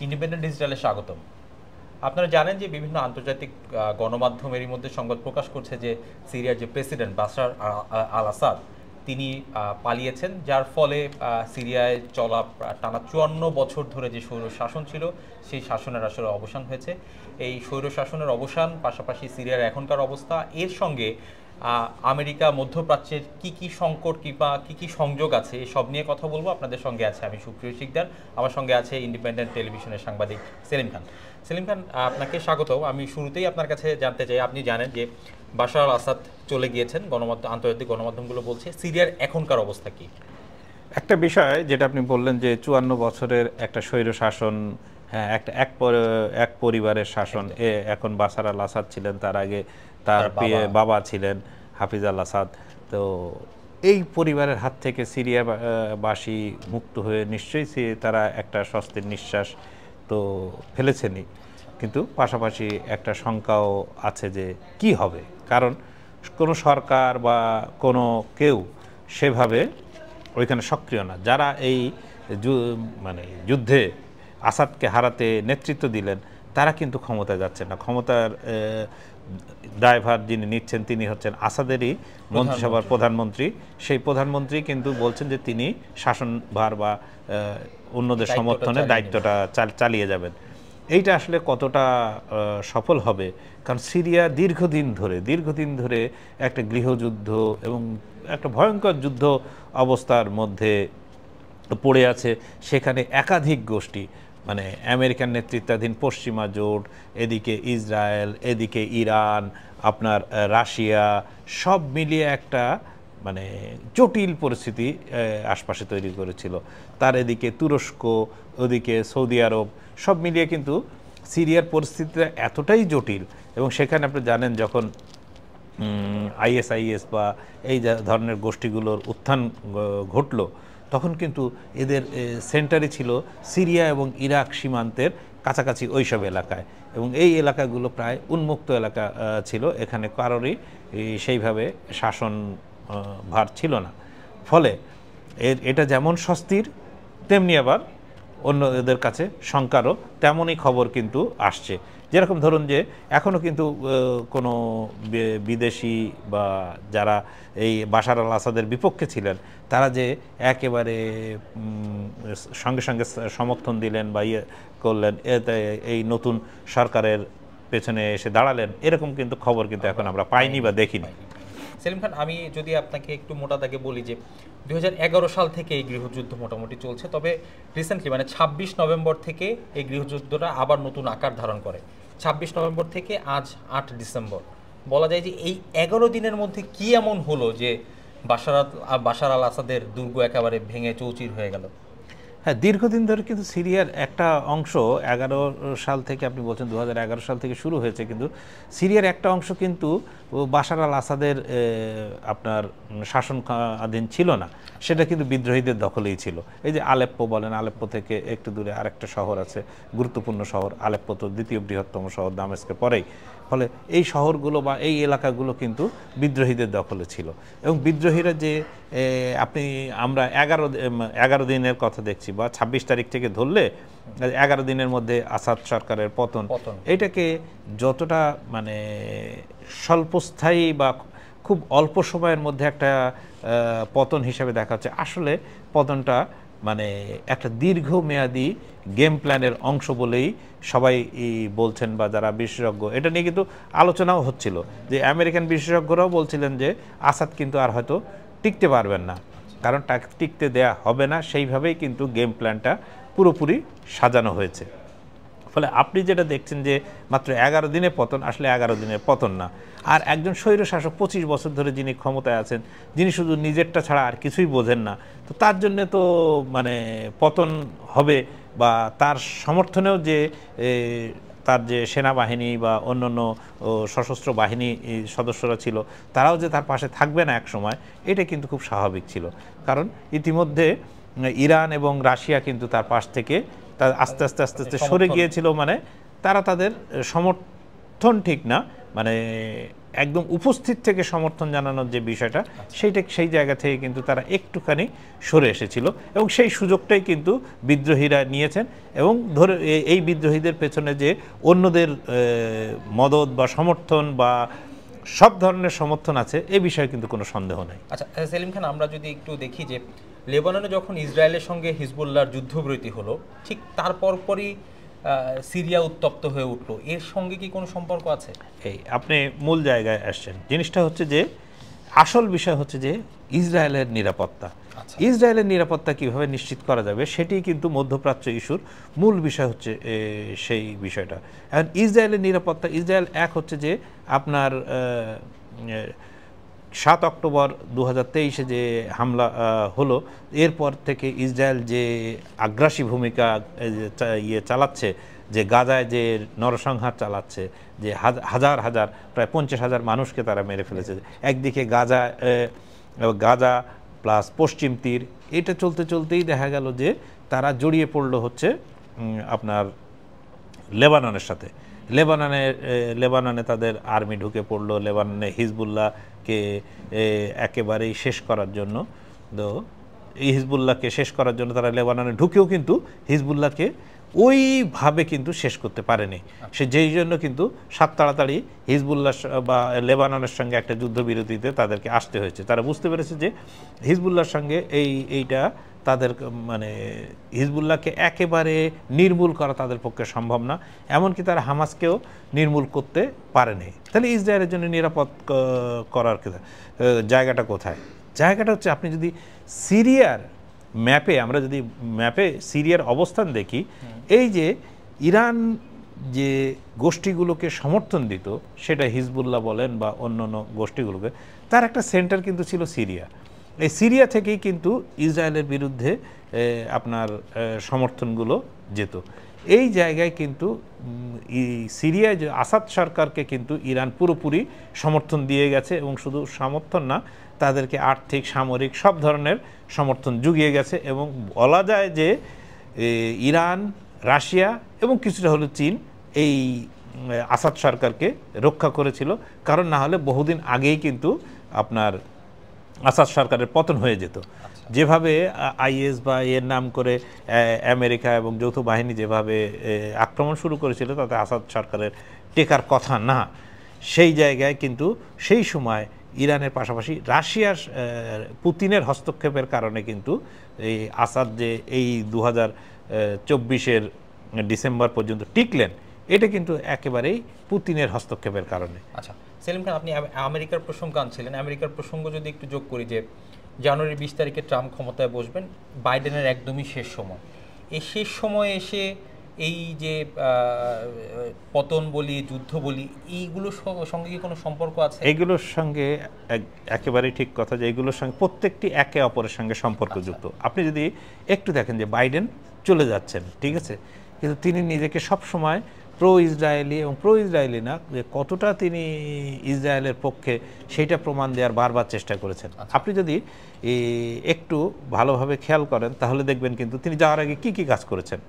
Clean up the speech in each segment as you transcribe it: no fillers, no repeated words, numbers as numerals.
Independent ডিজিটালে স্বাগতম। আপনারা জানেন যে বিভিন্ন আন্তর্জাতিক গণমাধ্যমের মধ্যে সংবাদ প্রকাশ করছে যে সিরিয়ার যে প্রেসিডেন্ট বাশার আল আসাদ তিনি পালিয়েছেন, যার ফলে সিরিয়ায় চলা টানা ৫৪ বছর ধরে যে স্বৈর শাসন ছিল সেই শাসনের আসলে অবসান হয়েছে। এই স্বৈর শাসনের অবসান, পাশাপাশি সিরিয়ার এখনকার অবস্থা, এর সঙ্গে আমেরিকা মধ্যপ্রাচ্যের কি সংকট কিংবা কি সংযোগ আছে সব নিয়ে কথা বলবো। আপনাদের সঙ্গে আছে আমি সুপ্রিয় শিকদার, আমার সঙ্গে আছে ইন্ডিপেন্ডেন্ট টেলিভিশনের সাংবাদিক সেলিম খান। সেলিম খান, আপনাকে স্বাগত। আমি শুরুতেই আপনার কাছে জানতে চাই, আপনি জানেন যে বাশার আল আসাদ চলে গিয়েছেন, আন্তর্জাতিক গণমাধ্যমগুলো বলছে, সিরিয়ার এখনকার অবস্থা কি? একটা বিষয় যেটা আপনি বললেন যে ৫৪ বছরের একটা স্বৈর শাসন, হ্যাঁ, এক পরিবারের শাসন। এখন বাশার আল আসাদ ছিলেন, তার আগে তার বাবা ছিলেন হাফিজ আল আসাদ। তো এই পরিবারের হাত থেকে সিরিয়াবাসী মুক্ত হয়ে নিশ্চয়ই তারা একটা স্বস্তির নিঃশ্বাস তো ফেলেছেনই, কিন্তু পাশাপাশি একটা শঙ্কাও আছে যে কি হবে, কারণ কোনো সরকার বা কোনো কেউ সেভাবে ওইখানে সক্রিয় না। যারা এই যুদ্ধে আসাদকে হারাতে নেতৃত্ব দিলেন তারা কিন্তু ক্ষমতায় যাচ্ছেন না। ক্ষমতার দায়ভার যিনি নিচ্ছেন তিনি হচ্ছেন আসাদেরই মন্ত্রিসভার প্রধানমন্ত্রী। সেই প্রধানমন্ত্রী কিন্তু বলছেন যে তিনি শাসনভার বা অন্যদের সমর্থনে দায়িত্বটা চালিয়ে যাবেন। এইটা আসলে কতটা সফল হবে, কারণ সিরিয়া দীর্ঘদিন ধরে একটা গৃহযুদ্ধ এবং একটা ভয়ঙ্কর যুদ্ধ অবস্থার মধ্যে পড়ে আছে। সেখানে একাধিক গোষ্ঠী, মানে আমেরিকান নেতৃত্বাধীন পশ্চিমা জোট, এদিকে ইসরায়েল, এদিকে ইরান, আপনার রাশিয়া, সব মিলিয়ে একটা জটিল পরিস্থিতি আশপাশে তৈরি করেছিল। তার এদিকে তুরস্ক, ওদিকে সৌদি আরব, সব মিলিয়ে কিন্তু সিরিয়ার পরিস্থিতিটা এতটাই জটিল। এবং সেখানে আপনি জানেন যখন আইএসআইএস বা এই ধরনের গোষ্ঠীগুলোর উত্থান ঘটল, তখন কিন্তু এদের সেন্টারই ছিল সিরিয়া এবং ইরাক সীমান্তের কাছাকাছি ওইসব এলাকায়, এবং এই এলাকাগুলো প্রায় উন্মুক্ত এলাকা ছিল। এখানে কারোরই সেইভাবে শাসন ভার ছিল না। ফলে এটা যেমন স্বস্তির, তেমনি আবার অন্যদের কাছে শঙ্কারও তেমনই খবর কিন্তু আসছে। যেরকম ধরুন যে এখনও কিন্তু কোনো বিদেশি বা যারা এই বাশার আল আসাদের বিপক্ষে ছিলেন তারা যে একেবারে সঙ্গে সমর্থন দিলেন বা করলেন, এই নতুন সরকারের পেছনে এসে দাঁড়ালেন, এরকম কিন্তু খবর কিন্তু এখন আমরা পাইনি বা দেখিনি। সেলিম খান, আমি যদি আপনাকে একটু মোটা দাগে বলি যে 2011 সাল থেকে এই গৃহযুদ্ধ মোটামুটি চলছে, তবে রিসেন্টলি 26 নভেম্বর থেকে এই গৃহযুদ্ধটা আবার নতুন আকার ধারণ করে। 26 নভেম্বর থেকে আজ 8 ডিসেম্বর, বলা যায় যে এই 11 দিনের মধ্যে কি এমন হলো যে বাশার আল আসাদের দুর্গ একেবারে ভেঙে চৌচির হয়ে গেল? হ্যাঁ, দীর্ঘদিন ধরে কিন্তু সিরিয়ার একটা অংশ 11 সাল থেকে, আপনি বলছেন 2011 সাল থেকে শুরু হয়েছে, কিন্তু সিরিয়ার একটা অংশ কিন্তু বাশার আল আসাদের আপনার শাসনাধীন ছিল না, সেটা কিন্তু বিদ্রোহীদের দখলেই ছিল। এই যে আলেপ্পো বলেন, আলেপ্পো থেকে একটু দূরে আরেকটা শহর আছে, গুরুত্বপূর্ণ শহর। আলেপ্পো তো দ্বিতীয় বৃহত্তম শহর দামেস্কের পরেই। ফলে এই শহরগুলো বা এই এলাকাগুলো কিন্তু বিদ্রোহীদের দখলে ছিল। এবং বিদ্রোহীরা যে আমরা 11 দিনের কথা দেখছি, বা 26 তারিখ থেকে ধরলে 11 দিনের মধ্যে আসাদ সরকারের পতন, এটাকে যতটা স্বল্পস্থায়ী বা খুব অল্প সময়ের মধ্যে একটা পতন হিসেবে দেখা হচ্ছে, আসলে পতনটা একটা দীর্ঘমেয়াদী গেম প্ল্যানের অংশ বলেই সবাই বলছেন, বা যারা বিশেষজ্ঞ, এটা নিয়ে কিন্তু আলোচনাও হচ্ছিল যে আমেরিকান বিশেষজ্ঞরাও বলছিলেন যে আসাদ কিন্তু আর হয়তো টিকতে পারবেন না, কারণ তাকে টিকতে দেয়া হবে না। সেইভাবেই কিন্তু গেম প্ল্যানটা পুরোপুরি সাজানো হয়েছে। ফলে আপনি যেটা দেখছেন যে মাত্র 11 দিনে পতন, আসলে 11 দিনের পতন না। আর একজন স্বৈরশাসক 25 বছর ধরে যিনি ক্ষমতায় আছেন, যিনি শুধু নিজেরটা ছাড়া আর কিছুই বোঝেন না, তো তার জন্যে তো পতন হবে, বা তার সমর্থনেও যে তার যে সেনাবাহিনী বা অন্যান্য সশস্ত্র বাহিনী সদস্যরা ছিল, তারাও যে তার পাশে থাকবে না এক সময়, এটা কিন্তু খুব স্বাভাবিক ছিল। কারণ ইতিমধ্যে ইরান এবং রাশিয়া কিন্তু তার পাশ থেকে আস্তে আস্তে সরে গিয়েছিল। তারা তাদের সমর্থন ঠিক না, একদম উপস্থিত থেকে সমর্থন জানানোর যে বিষয়টা সেই জায়গা থেকে কিন্তু তারা একটুখানি সরে এসেছিল এবং সেই সুযোগটাই কিন্তু বিদ্রোহীরা নিয়েছেন এবং ধরে এই বিদ্রোহীদের পেছনে যে অন্যদের মদত বা সমর্থন বা সব ধরনের সমর্থন আছে এই বিষয়ে কিন্তু কোনো সন্দেহ নেই। আচ্ছা সেলিম খান, আমরা যদি একটু দেখি যে লেবাননে যখন ইসরায়েলের সঙ্গে হিজবুল্লাহর যুদ্ধবিরতি হলো, ঠিক তারপরই সিরিয়া উত্তপ্ত হয়ে উঠলো, এর সঙ্গে কি কোনো সম্পর্ক আছে? এই আপনি মূল জায়গায় আসছেন। জিনিসটা হচ্ছে যে আসল বিষয় হচ্ছে যে ইসরায়েলের নিরাপত্তা। ইসরায়েলের নিরাপত্তা কিভাবে নিশ্চিত করা যাবে সেটি কিন্তু মধ্যপ্রাচ্য ইস্যুর মূল বিষয় হচ্ছে সেই বিষয়টা। এখন ইসরায়েলের নিরাপত্তা, ইসরায়েল এক হচ্ছে যে আপনার 7 অক্টোবর 2023 যে হামলা হলো, এরপর থেকে ইসরায়েল যে আগ্রাসী ভূমিকা চালাচ্ছে, যে গাজায় যে নরসংহার চালাচ্ছে, যে হাজার হাজার প্রায় 50,000 মানুষকে তারা মেরে ফেলেছে একদিকে গাজা প্লাস পশ্চিম তীর, এটা চলতে চলতেই দেখা গেল যে তারা জড়িয়ে পড়লো হচ্ছে আপনার লেবাননের সাথে। লেবাননে তাদের আর্মি ঢুকে পড়লো, লেবাননে হিজবুল্লাহকে একেবারেই শেষ করার জন্য। তো এই হিজবুল্লাহকে শেষ করার জন্য তারা লেবাননে ঢুকেও কিন্তু হিজবুল্লাহকে ওইভাবে কিন্তু শেষ করতে পারেনি। সে যেই জন্য কিন্তু তাড়াতাড়ি হিজবুল্লাহ বা লেবাননের সঙ্গে একটা যুদ্ধবিরতিতে তাদেরকে আসতে হয়েছে। তারা বুঝতে পেরেছে যে হিজবুল্লাহর সঙ্গে এইটা তাদের মানে হিজবুল্লাহকে একেবারে নির্মূল করা তাদের পক্ষে সম্ভব না, এমনকি তারা হামাসকেও নির্মূল করতে পারেনি। তাহলে ইসরায়েলের জন্য নিরাপদ করার জায়গাটা কোথায়? জায়গাটা হচ্ছে আপনি যদি সিরিয়ার ম্যাপে, আমরা যদি ম্যাপে সিরিয়ার অবস্থান দেখি, এই যে ইরান যে গোষ্ঠীগুলোকে সমর্থন দিত, সেটা হিজবুল্লাহ বলেন বা অন্যান্য গোষ্ঠীগুলোকে, তার একটা সেন্টার কিন্তু ছিল সিরিয়া। এই সিরিয়া থেকেই কিন্তু ইসরায়েলের বিরুদ্ধে আপনার সমর্থনগুলো যেত। এই জায়গায় কিন্তু সিরিয়ায় যে আসাদ সরকারকে কিন্তু ইরান পুরোপুরি সমর্থন দিয়ে গেছে এবং শুধু সমর্থন না, তাদেরকে আর্থিক, সামরিক সব ধরনের সমর্থন জুগিয়ে গেছে এবং বলা যায় যে ইরান, রাশিয়া এবং কিছুটা হলো চীন এই আসাদ সরকারকে রক্ষা করেছিল, কারণ না হলে বহুদিন আগেই কিন্তু আপনার আসাদ সরকারের পতন হয়ে যেত। যেভাবে আইএস বা এর নাম করে আমেরিকা এবং যৌথ বাহিনী যেভাবে আক্রমণ শুরু করেছিল, তাতে আসাদ সরকারের টেকার কথা না। সেই জায়গায় কিন্তু সেই সময় ইরানের পাশাপাশি রাশিয়ার পুতিনের হস্তক্ষেপের কারণে কিন্তু এই আসাদ যে এই 2024 ডিসেম্বর পর্যন্ত টিকলেন, এটা কিন্তু একেবারেই পুতিনের হস্তক্ষেপের কারণে। আচ্ছা সেলিম খান, আপনি আমেরিকার প্রসঙ্গ আনছিলেন। আমেরিকার প্রসঙ্গ যদি একটু যোগ করি যে জানুয়ারি 20 তারিখে ট্রাম্প ক্ষমতায় বসবেন, বাইডেনের একদমই শেষ সময়। এই শেষ সময়ে এসে এই যে পতন বলি, যুদ্ধ বলি, এইগুলোর সঙ্গে কি কোনো সম্পর্ক আছে? এগুলোর সঙ্গে একেবারেই ঠিক কথা যে এগুলোর সঙ্গে প্রত্যেকটি একে অপরের সঙ্গে সম্পর্কযুক্ত। আপনি যদি একটু দেখেন যে বাইডেন চলে যাচ্ছেন, ঠিক আছে, কিন্তু তিনি নিজেকে সবসময় প্রো ইসরায়েলি এবং প্রো ইসরায়েলি না, যে কতটা তিনি ইসরায়েলের পক্ষে সেইটা প্রমাণ দেওয়ার বারবার চেষ্টা করেছেন। আপনি যদি একটু ভালোভাবে খেয়াল করেন তাহলে দেখবেন কিন্তু তিনি যাওয়ার আগে কি কি কাজ করেছেন।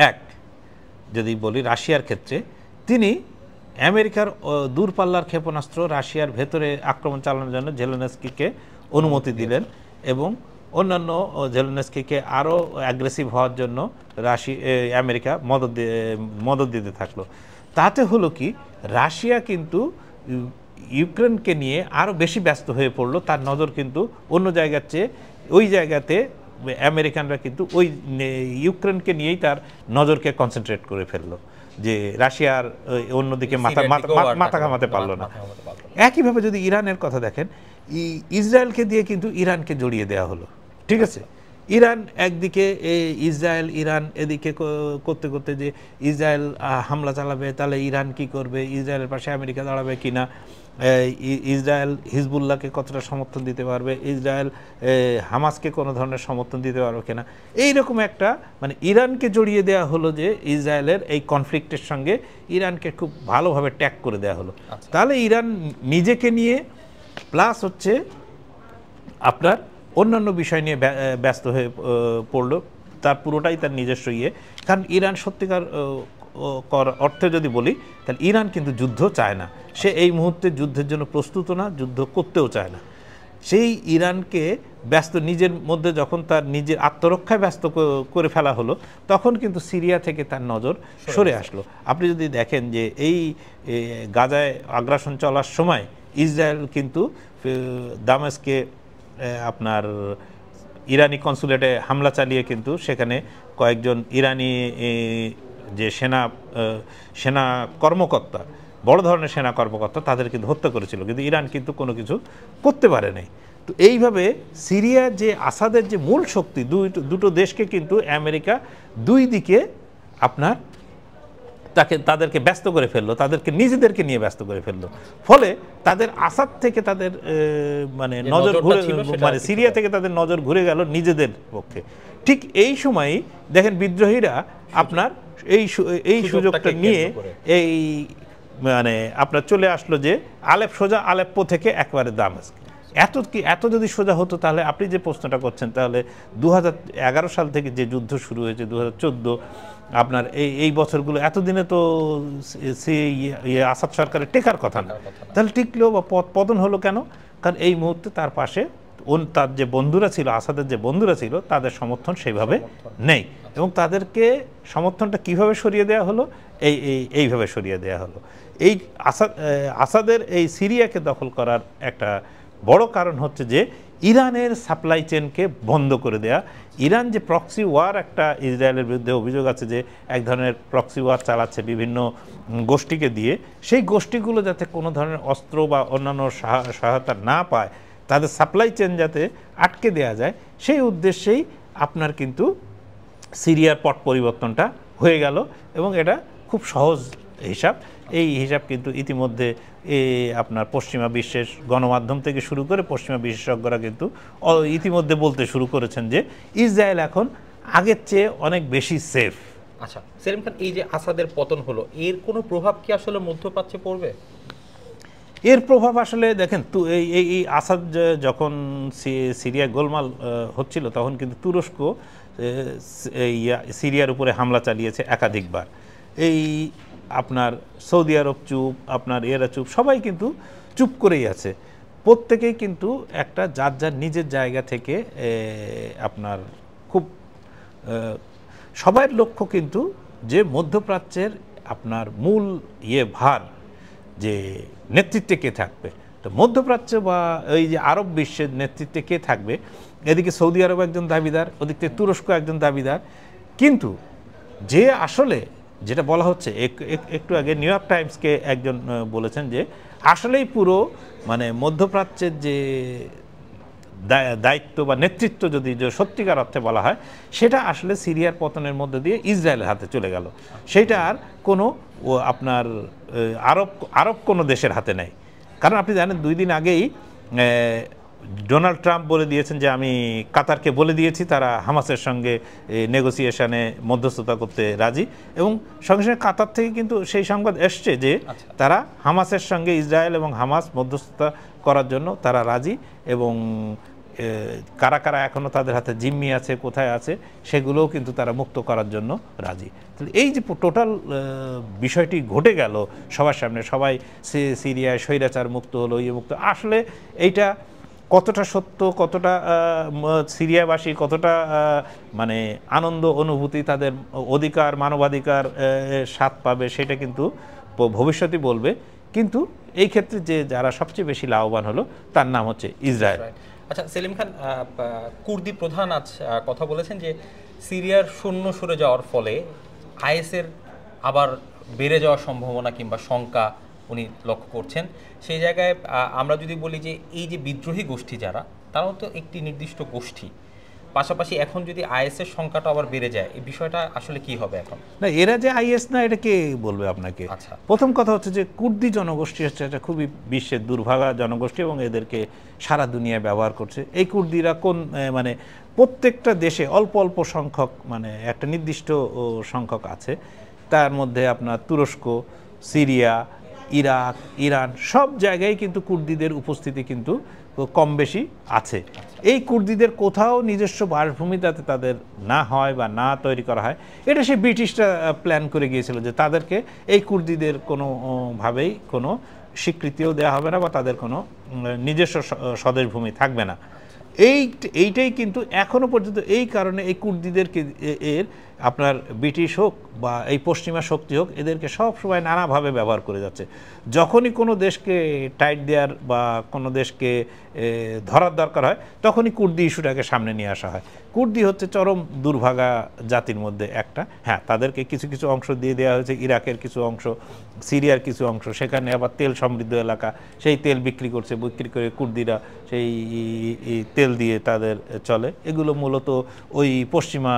এক, যদি বলি রাশিয়ার ক্ষেত্রে, তিনি আমেরিকার দূরপাল্লার ক্ষেপণাস্ত্র রাশিয়ার ভেতরে আক্রমণ চালানোর জন্য জেলেনস্কিকে অনুমতি দিলেন এবং অন্যান্য জেলেনস্কিকে আরও অ্যাগ্রেসিভ হওয়ার জন্য আমেরিকা মদত দিতে থাকলো। তাতে হলো কি, রাশিয়া কিন্তু ইউক্রেনকে নিয়ে আরও বেশি ব্যস্ত হয়ে পড়লো। তার নজর কিন্তু অন্য জায়গার চেয়ে ওই জায়গাতে আমেরিকানরা কিন্তু ওই ইউক্রেনকে নিয়েই তার নজরকে কনসেন্ট্রেট করে ফেললো, যে রাশিয়ার অন্যদিকে মাথা ঘামাতে পারলো না। একইভাবে যদি ইরানের কথা দেখেন, ইসরায়েলকে দিয়ে কিন্তু ইরানকে জড়িয়ে দেওয়া হলো, ঠিক আছে। ইরান একদিকে ইসরায়েল ইরান এদিকে করতে করতে যে ইসরায়েল হামলা চালাবে, তাহলে ইরান কি করবে, ইসরায়েলের পাশে আমেরিকা দাঁড়াবে কিনা, ইসরায়েল হিজবুল্লাহকে কতটা সমর্থন দিতে পারবে, ইসরায়েল হামাসকে কোনো ধরনের সমর্থন দিতে পারবে কিনা, এইরকম একটা মানে ইরানকে জড়িয়ে দেওয়া হলো, যে ইসরায়েলের এই কনফ্লিক্টের সঙ্গে ইরানকে খুব ভালোভাবে ট্যাগ করে দেওয়া হলো। তাহলে ইরান নিজেকে নিয়ে প্লাস হচ্ছে আপনার অন্যান্য বিষয় নিয়ে ব্যস্ত হয়ে পড়লো, তার পুরোটাই তার নিজস্ব কারণ ইরান সত্যিকার অর্থে যদি বলি, তাহলে ইরান কিন্তু যুদ্ধ চায় না, সে এই মুহূর্তে যুদ্ধের জন্য প্রস্তুত না, যুদ্ধ করতেও চায় না। সেই ইরানকে ব্যস্ত নিজের মধ্যে যখন তার নিজের আত্মরক্ষায় ব্যস্ত করে ফেলা হলো, তখন কিন্তু সিরিয়া থেকে তার নজর সরে আসলো। আপনি যদি দেখেন যে এই গাজায় আগ্রাসন চলার সময় ইসরায়েল কিন্তু দামেস্কে আপনার ইরানি কনসুলেটে হামলা চালিয়ে কিন্তু সেখানে কয়েকজন ইরানি যে সেনা কর্মকর্তা, বড় ধরনের সেনা কর্মকর্তা, তাদের কিন্তু হত্যা করেছিল, কিন্তু ইরান কিন্তু কোনো কিছু করতে পারে নাই। তো এইভাবে সিরিয়া যে আসাদের যে মূল শক্তি, দুটো দেশকে কিন্তু আমেরিকা দুই দিকে আপনার তাদেরকে ব্যস্ত করে ফেললো, তাদেরকে নিজেদেরকে নিয়ে ব্যস্ত করে ফেললো। ফলে তাদের আসাদ থেকে তাদের মানে নজর ঘুরে, মানে সিরিয়া থেকে তাদের নজর ঘুরে গেল নিজেদের পক্ষে। ঠিক এই সময়ই দেখেন বিদ্রোহীরা আপনার এই সুযোগটা নিয়ে এই মানে আপনার চলে আসলো যে সোজা আলেপ্পো থেকে একবারে দামেস্ক। এত যদি সোজা হতো, তাহলে আপনি যে প্রশ্নটা করছেন, তাহলে 2011 সাল থেকে যে যুদ্ধ শুরু হয়েছে, 2014 আপনার এই বছরগুলো, এতদিনে তো আসাদ সরকারের টেকার কথা না, তাহলে টিকলেও বা পতন হলো কেন? কারণ এই মুহূর্তে তার পাশে তার যে বন্ধুরা ছিল, আসাদের যে বন্ধুরা ছিল, তাদের সমর্থন সেইভাবে নেই, এবং তাদেরকে সমর্থনটা কিভাবে সরিয়ে দেওয়া হলো? এইভাবে সরিয়ে দেওয়া হলো। এই আসাদের এই সিরিয়াকে দখল করার একটা বড় কারণ হচ্ছে যে ইরানের সাপ্লাই চেনকে বন্ধ করে দেয়া। ইরান যে প্রক্সি ওয়ার, একটা ইসরায়েলের বিরুদ্ধে অভিযোগ আছে যে এক ধরনের প্রক্সি ওয়ার চালাচ্ছে বিভিন্ন গোষ্ঠীকে দিয়ে, সেই গোষ্ঠীগুলো যাতে কোনো ধরনের অস্ত্র বা অন্যান্য সহায়তা না পায়, তাদের সাপ্লাই চেন যাতে আটকে দেয়া যায়, সেই উদ্দেশ্যেই আপনার কিন্তু সিরিয়ার পট পরিবর্তনটা হয়ে গেল। এবং এটা খুব সহজ হিসাব। এই হিসাব কিন্তু ইতিমধ্যে আপনার পশ্চিমা বিশ্বের গণমাধ্যম থেকে শুরু করে পশ্চিমা বিশেষজ্ঞরা কিন্তু ইতিমধ্যে বলতে শুরু করেছেন যে ইসরায়েল এখন আগের চেয়ে অনেক বেশি সেফ। আচ্ছা সেলিম খান, এই যে আসাদের পতন হলো, এর কোনো প্রভাব কি আসলে মধ্যপ্রাচ্যে পড়বে? এর প্রভাব আসলে দেখেন, তো এই আসাদ যখন সিরিয়া গোলমাল হচ্ছিল, তখন কিন্তু তুরস্ক সিরিয়ার উপরে হামলা চালিয়েছে একাধিকবার। এই আপনার সৌদি আরব চুপ, আপনার এরা চুপ, সবাই কিন্তু চুপ করেই আছে। প্রত্যেকেই কিন্তু একটা যার যার নিজের জায়গা থেকে আপনার খুব সবার লক্ষ্য কিন্তু যে মধ্যপ্রাচ্যের আপনার মূল ভার যে নেতৃত্বে কে থাকবে। তো মধ্যপ্রাচ্য বা এই যে আরব বিশ্বের নেতৃত্বে কে থাকবে, এদিকে সৌদি আরব একজন দাবিদার, ওদিক থেকে তুরস্ক একজন দাবিদার। কিন্তু যে আসলে যেটা বলা হচ্ছে, একটু আগে নিউ ইয়র্ক টাইমসকে একজন বলেছেন যে আসলেই পুরো মানে মধ্যপ্রাচ্যের যে দায়িত্ব বা নেতৃত্ব যদি সত্যিকার অর্থে বলা হয়, সেটা আসলে সিরিয়ার পতনের মধ্যে দিয়ে ইসরায়েলের হাতে চলে গেল। সেটা আর কোনো আপনার আরব কোনো দেশের হাতে নেই। কারণ আপনি জানেন 2 দিন আগেই ডোনাল্ড ট্রাম্প বলে দিয়েছেন যে আমি কাতারকে বলে দিয়েছি তারা হামাসের সঙ্গে নেগোসিয়েশনে মধ্যস্থতা করতে রাজি, এবং সঙ্গে সঙ্গে কাতার থেকে কিন্তু সেই সংবাদ এসছে যে তারা হামাসের সঙ্গে, ইসরায়েল এবং হামাস মধ্যস্থতা করার জন্য তারা রাজি, এবং কারা কারা এখনও তাদের হাতে জিম্মি আছে, কোথায় আছে, সেগুলোও কিন্তু তারা মুক্ত করার জন্য রাজি। এই যে টোটাল বিষয়টি ঘটে গেল সবার সামনে, সবাই সিরিয়ায় স্বৈরাচার মুক্ত হলো, মুক্ত, আসলে এইটা কতটা সত্য, কতটা সিরিয়াবাসী কতটা মানে আনন্দ অনুভূতি, তাদের অধিকার, মানবাধিকার স্বাদ পাবে, সেটা কিন্তু ভবিষ্যতই বলবে। কিন্তু এই ক্ষেত্রে যে যারা সবচেয়ে বেশি লাভবান হলো, তার নাম হচ্ছে ইসরায়েল। আচ্ছা সেলিম খান, কুর্দি প্রধান আজ কথা বলেছেন যে সিরিয়ার শূন্য সরে যাওয়ার ফলে আইএসের আবার বেড়ে যাওয়ার সম্ভাবনা কিংবা শঙ্কা উনি লক্ষ্য করছেন। সেই জায়গায় আমরা যদি বলি যে এই যে বিদ্রোহী গোষ্ঠী যারা, তারাও তো একটি নির্দিষ্ট গোষ্ঠী, পাশাপাশি এখন যদি আইএসের সংখ্যাটা আবার বেড়ে যায়, এই বিষয়টা আসলে কি হবে এখন? না, এরা যে আইএস না, এটা কে বলবে আপনাকে? আচ্ছা, প্রথম কথা হচ্ছে যে কুর্দি জনগোষ্ঠী হচ্ছে একটা খুবই বিশ্বের দুর্ভাগা জনগোষ্ঠী, এবং এদেরকে সারা দুনিয়ায় ব্যবহার করছে। এই কুর্দিরা মানে প্রত্যেকটা দেশে অল্প অল্প সংখ্যক, মানে একটা নির্দিষ্ট সংখ্যক আছে, তার মধ্যে আপনার তুরস্ক, সিরিয়া, ইরাক, ইরান সব জায়গায় কিন্তু কুর্দিদের উপস্থিতি কিন্তু কম বেশি আছে। এই কুর্দিদের কোথাও নিজস্ব বাসভূমি যাতে তাদের না হয় বা না তৈরি করা হয়, এটা সে ব্রিটিশরা প্ল্যান করে গিয়েছিল যে তাদেরকে এই কুর্দিদের কোনোভাবেই কোনো স্বীকৃতিও দেওয়া হবে না বা তাদের কোনো নিজস্ব স্বদেশভূমি থাকবে না। এইটাই কিন্তু এখনো পর্যন্ত এই কারণে এই কুর্দিদেরকে এর আপনার ব্রিটিশ হোক বা এই পশ্চিমা শক্তি হোক এদেরকে সব সময় নানাভাবে ব্যবহার করে যাচ্ছে। যখনই কোনো দেশকে টাইট দেওয়ার বা কোনো দেশকে ধরার দরকার হয় তখনই কুর্দি ইস্যুটাকে সামনে নিয়ে আসা হয়। কুর্দি হচ্ছে চরম দুর্ভাগা জাতির মধ্যে একটা। হ্যাঁ, তাদেরকে কিছু কিছু অংশ দিয়ে দেওয়া হয়েছে, ইরাকের কিছু অংশ, সিরিয়ার কিছু অংশ, সেখানে আবার তেল সমৃদ্ধ এলাকা, সেই তেল বিক্রি করে কুর্দিরা সেই তেল দিয়ে তাদের চলে। এগুলো মূলত ওই পশ্চিমা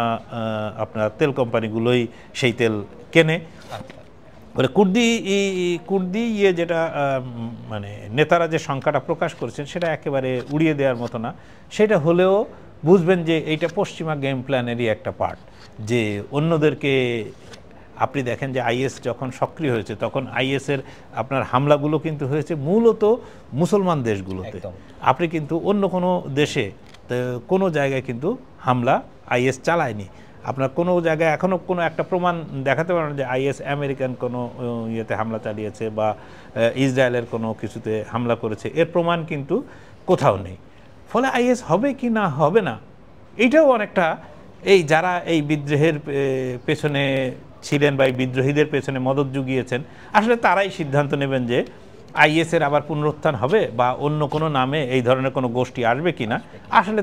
আপনার তেল কোম্পানিগুলোই সেই তেল কেনে। বলে কুর্দি যেটা মানে নেতারা যে সংখ্যাটা প্রকাশ করেছেন সেটা একেবারে উড়িয়ে দেওয়ার মতো না। সেটা হলেও বুঝবেন যে এইটা পশ্চিমা গেম প্ল্যানেরই একটা পার্ট। যে অন্যদেরকে আপনি দেখেন যে আইএস যখন সক্রিয় হয়েছে তখন আইএসের আপনার হামলাগুলো কিন্তু হয়েছে মূলত মুসলমান দেশগুলোতে। আপনি কিন্তু অন্য কোনো দেশে কোনো জায়গায় কিন্তু হামলা আইএস চালায়নি। আপনার কোনো জায়গায় এখনও কোনো একটা প্রমাণ দেখাতে পারেন যে আইএস আমেরিকান কোনো ইয়েতে হামলা চালিয়েছে বা ইসরায়েলের কোনো কিছুতে হামলা করেছে, এর প্রমাণ কিন্তু কোথাও নেই। ফলে আইএস হবে কি না হবে না এইটাও অনেকটা এই যারা এই বিদ্রোহের পেছনে ছিলেন বা এই বিদ্রোহীদের পেছনে মদত জুগিয়েছেন আসলে তারাই সিদ্ধান্ত নেবেন যে আইএসের আবার পুনরুত্থান হবে বা অন্য কোনো নামে এই ধরনের কোনো গোষ্ঠী আসবে কিনা। আসলে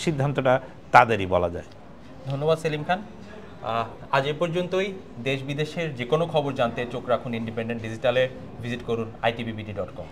সিদ্ধান্তটা তাদেরই বলা যায়। ধন্যবাদ সেলিম খান। আজ এ পর্যন্তই। দেশ বিদেশের যে কোনো খবর জানতে চোখ রাখুন ইন্ডিপেন্ডেন্ট ডিজিটালে। ভিজিট করুন itbbt.com।